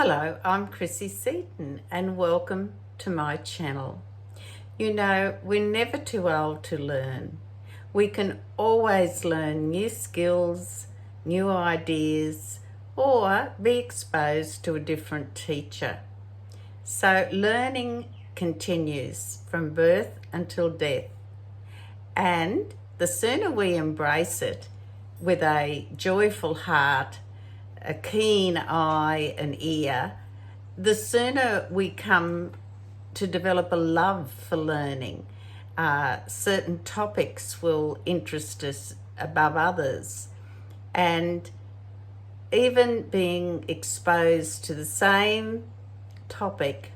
Hello, I'm Chrissy Seaton and welcome to my channel. You know, we're never too old to learn. We can always learn new skills, new ideas, or be exposed to a different teacher. So learning continues from birth until death. And the sooner we embrace it with a joyful heart, a keen eye and ear, the sooner we come to develop a love for learning. Certain topics will interest us above others. And even being exposed to the same topic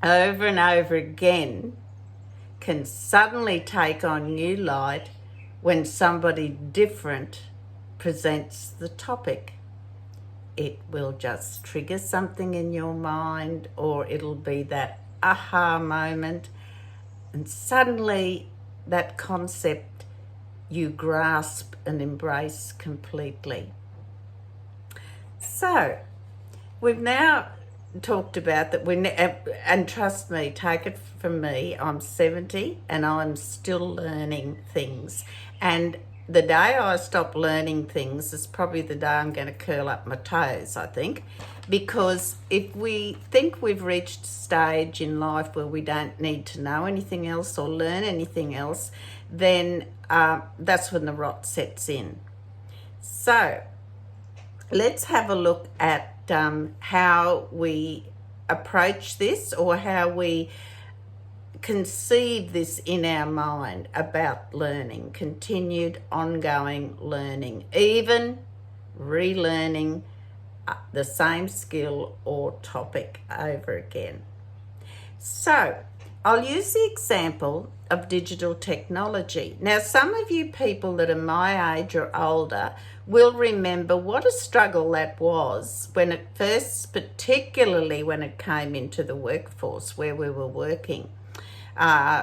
over and over again can suddenly take on new light when somebody different presents the topic. It will just trigger something in your mind, or it'll be that aha moment, and suddenly that concept you grasp and embrace completely. So we've now talked about that and trust me, take it from me, I'm 70 and I'm still learning things, and the day I stop learning things is probably the day I'm going to curl up my toes, I think, because if we think we've reached a stage in life where we don't need to know anything else or learn anything else, then that's when the rot sets in. So let's have a look at how we approach this, or how we conceive this in our mind about learning, continued ongoing learning, even relearning the same skill or topic over again. So I'll use the example of digital technology. Now, some of you people that are my age or older will remember what a struggle that was when it first, particularly when it came into the workforce where we were working.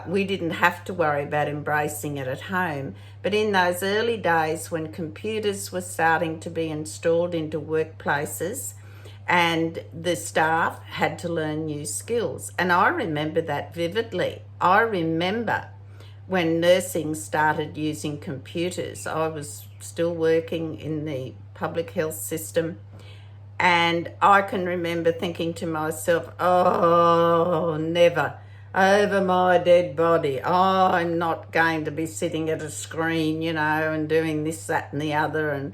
We didn't have to worry about embracing it at home, but in those early days when computers were starting to be installed into workplaces and the staff had to learn new skills. And I remember that vividly. I remember when nursing started using computers. I was still working in the public health system, and I can remember thinking to myself, oh, never. Over my dead body. Oh, I'm not going to be sitting at a screen, and doing this, that, and the other.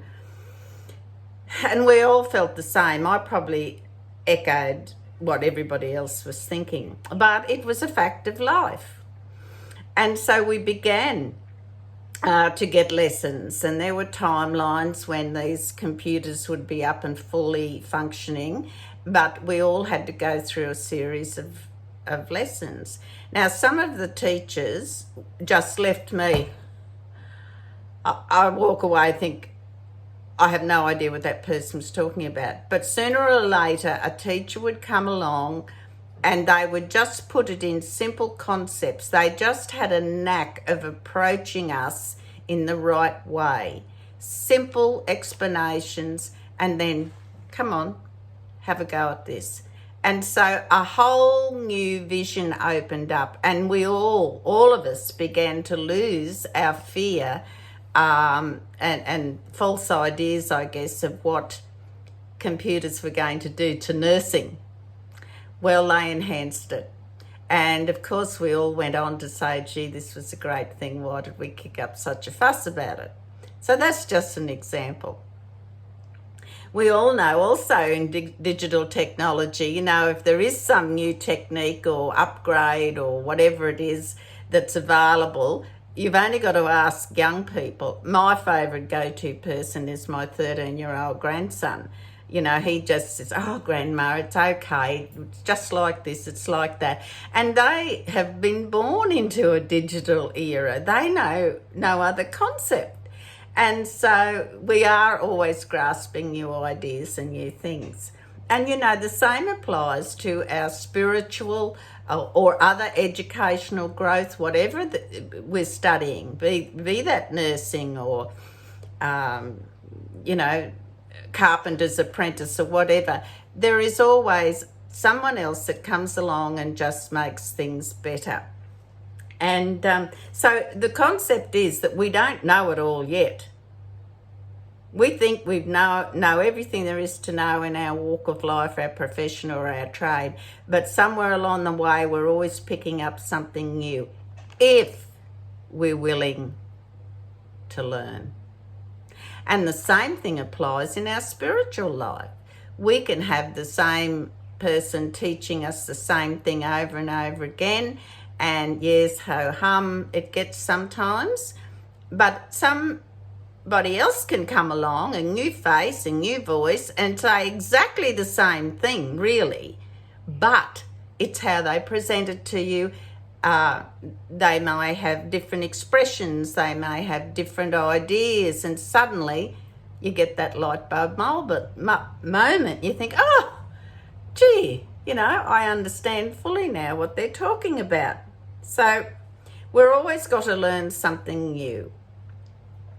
And we all felt the same. I probably echoed what everybody else was thinking, but it was a fact of life. And so we began to get lessons, and there were timelines when these computers would be up and fully functioning, but we all had to go through a series of lessons. Now, some of the teachers just left me. I walk away, think, I have no idea what that person was talking about. But sooner or later, a teacher would come along and they would just put it in simple concepts. They just had a knack of approaching us in the right way. Simple explanations, and then, come on, have a go at this. And so a whole new vision opened up, and we all of us began to lose our fear and false ideas, I guess, of what computers were going to do to nursing. Well, they enhanced it. And of course, we all went on to say, gee, this was a great thing. Why did we kick up such a fuss about it? So that's just an example. We all know also in digital technology, if there is some new technique or upgrade or whatever it is that's available, you've only got to ask young people. My favourite go-to person is my 13-year-old grandson. He just says, oh, Grandma, it's okay. It's just like this, it's like that. And they have been born into a digital era. They know no other concept. And so we are always grasping new ideas and new things. And the same applies to our spiritual or other educational growth, whatever we're studying, be that nursing or, carpenter's apprentice or whatever, there is always someone else that comes along and just makes things better. And so the concept is that we don't know it all yet. We think we know everything there is to know in our walk of life, our profession or our trade, but somewhere along the way we're always picking up something new if we're willing to learn. And the same thing applies in our spiritual life. We can have the same person teaching us the same thing over and over again, and yes, ho-hum, it gets sometimes, but somebody else can come along, a new face, a new voice, and say exactly the same thing, really, but it's how they present it to you. They may have different expressions, they may have different ideas, and suddenly you get that light bulb moment. You think, oh, gee, I understand fully now what they're talking about. So we're always got to learn something new.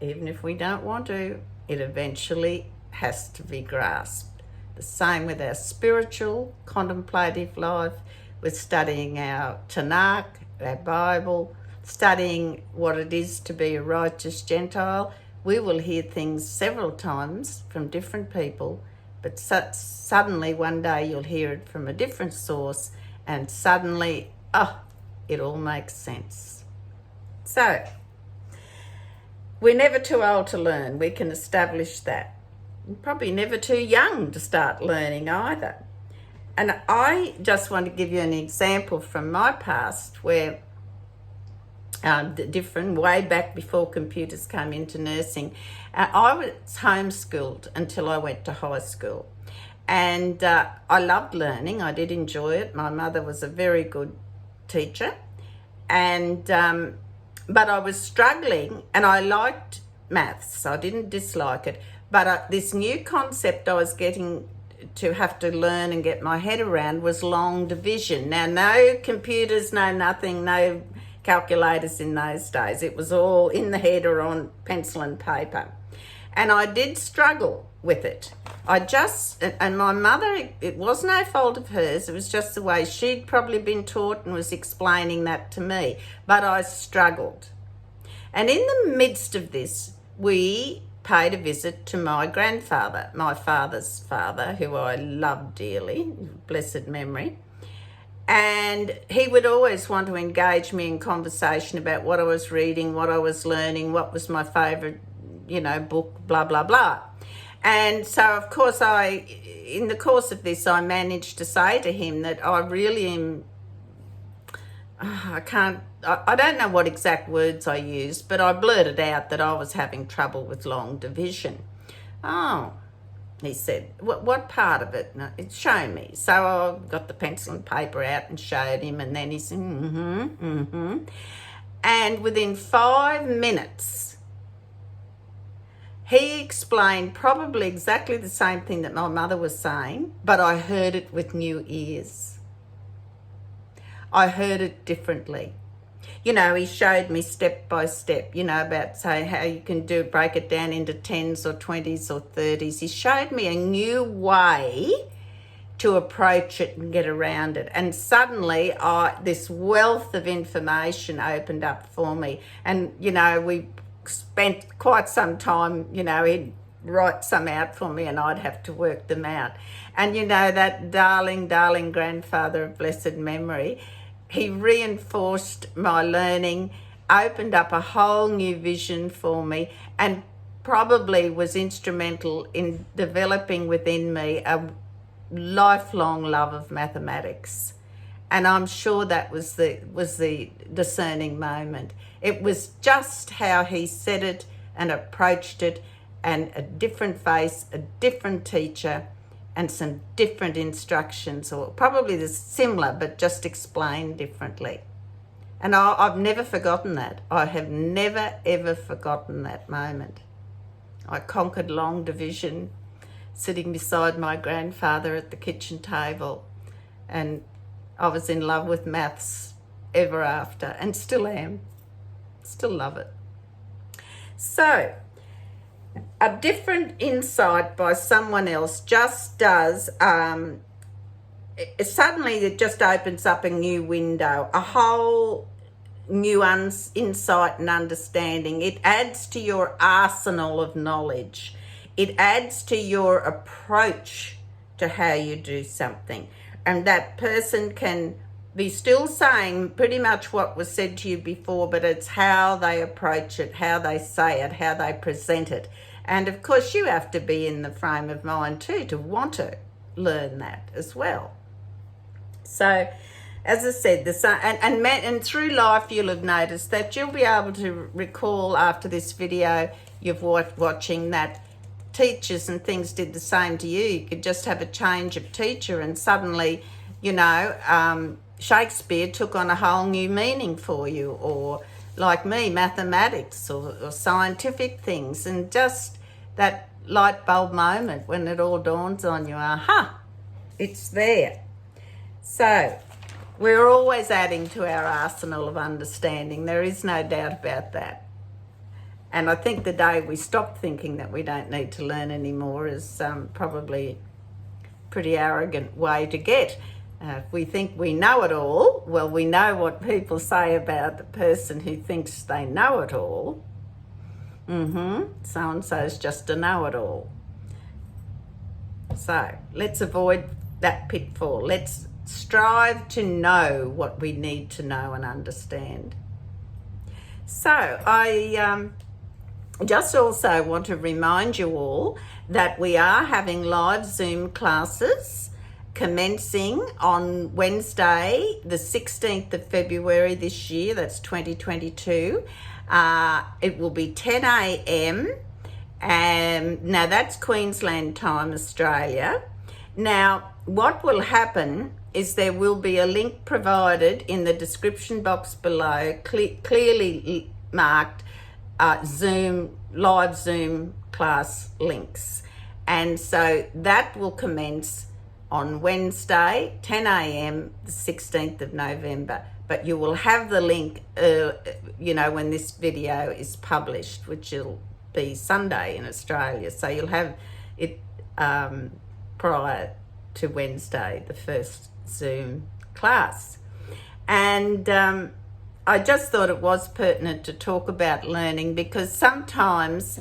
Even if we don't want to, it eventually has to be grasped. The same with our spiritual, contemplative life. We're studying our Tanakh, our Bible, studying what it is to be a righteous Gentile. We will hear things several times from different people, but suddenly one day you'll hear it from a different source, and suddenly, it all makes sense. So, we're never too old to learn. We can establish that. We're probably never too young to start learning either. And I just want to give you an example from my past where different, way back before computers came into nursing, I was homeschooled until I went to high school. And I loved learning. I did enjoy it. My mother was a very good teacher. And but I was struggling, and I liked maths. I didn't dislike it. But this new concept I was getting to have to learn and get my head around was long division. Now, no computers, no nothing, no calculators in those days. It was all in the head or on pencil and paper. And I did struggle with it. And my mother, it was no fault of hers, it was just the way she'd probably been taught and was explaining that to me. But I struggled. And in the midst of this, we paid a visit to my grandfather, my father's father, who I loved dearly, blessed memory. And he would always want to engage me in conversation about what I was reading, what I was learning, what was my favourite, book, blah, blah, blah. And so, of course, in the course of this, I managed to say to him that I really am, I don't know what exact words I used, but I blurted out that I was having trouble with long division. Oh, he said, what part of it? No, show me. So I got the pencil and paper out and showed him, and then he said, And within 5 minutes, he explained probably exactly the same thing that my mother was saying, but I heard it with new ears. I heard it differently. He showed me step by step, about say how you can break it down into 10s or 20s or 30s. He showed me a new way to approach it and get around it. And suddenly this wealth of information opened up for me. And, we spent quite some time, he'd write some out for me and I'd have to work them out. And, that darling, darling grandfather of blessed memory, he reinforced my learning, opened up a whole new vision for me, and probably was instrumental in developing within me a lifelong love of mathematics. And I'm sure that was the discerning moment. It was just how he said it and approached it, and a different face, a different teacher, and some different instructions, or probably the similar but just explained differently. And I've never forgotten that. I have never ever forgotten that moment. I conquered long division sitting beside my grandfather at the kitchen table, and I was in love with maths ever after, and still am. Still love it. So a different insight by someone else just does, suddenly it just opens up a new window, a whole new insight and understanding. It adds to your arsenal of knowledge. It adds to your approach to how you do something. And that person can be still saying pretty much what was said to you before, but it's how they approach it, how they say it, how they present it. And of course, you have to be in the frame of mind too to want to learn that as well. So, as I said, and through life, you'll have noticed that you'll be able to recall after this video you've watching that teachers and things did the same to you. You could just have a change of teacher and suddenly, Shakespeare took on a whole new meaning for you, or like me, mathematics or scientific things, and just that light bulb moment when it all dawns on you, aha, it's there. So we're always adding to our arsenal of understanding. There is no doubt about that. And I think the day we stop thinking that we don't need to learn anymore is probably a pretty arrogant way to get. If we think we know it all, well, we know what people say about the person who thinks they know it all. So-and-so's just a know-it-all. So let's avoid that pitfall. Let's strive to know what we need to know and understand. So I just also want to remind you all that we are having live Zoom classes commencing on Wednesday, the 16th of February this year, that's 2022. It will be 10 a.m. Now that's Queensland time, Australia. Now, what will happen is there will be a link provided in the description box below, clearly marked live Zoom class links. And so that will commence on Wednesday, 10 a.m., the 16th of November. But you will have the link, when this video is published, which will be Sunday in Australia. So you'll have it prior to Wednesday, the first Zoom class. And I just thought it was pertinent to talk about learning, because sometimes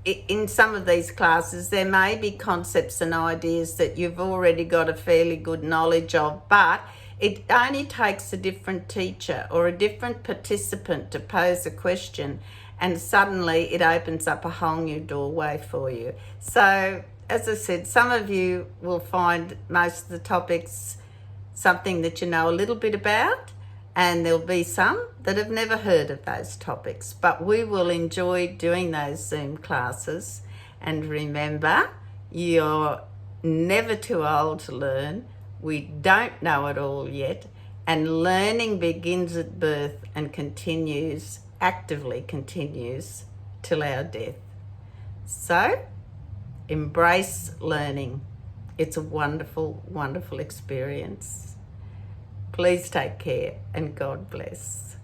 in some of these classes there may be concepts and ideas that you've already got a fairly good knowledge of, but it only takes a different teacher or a different participant to pose a question, and suddenly it opens up a whole new doorway for you. So, as I said, some of you will find most of the topics something that you know a little bit about, and there'll be some that have never heard of those topics. But we will enjoy doing those Zoom classes. And remember, you're never too old to learn. We don't know it all yet. And learning begins at birth and actively continues till our death. So, embrace learning. It's a wonderful, wonderful experience. Please take care and God bless.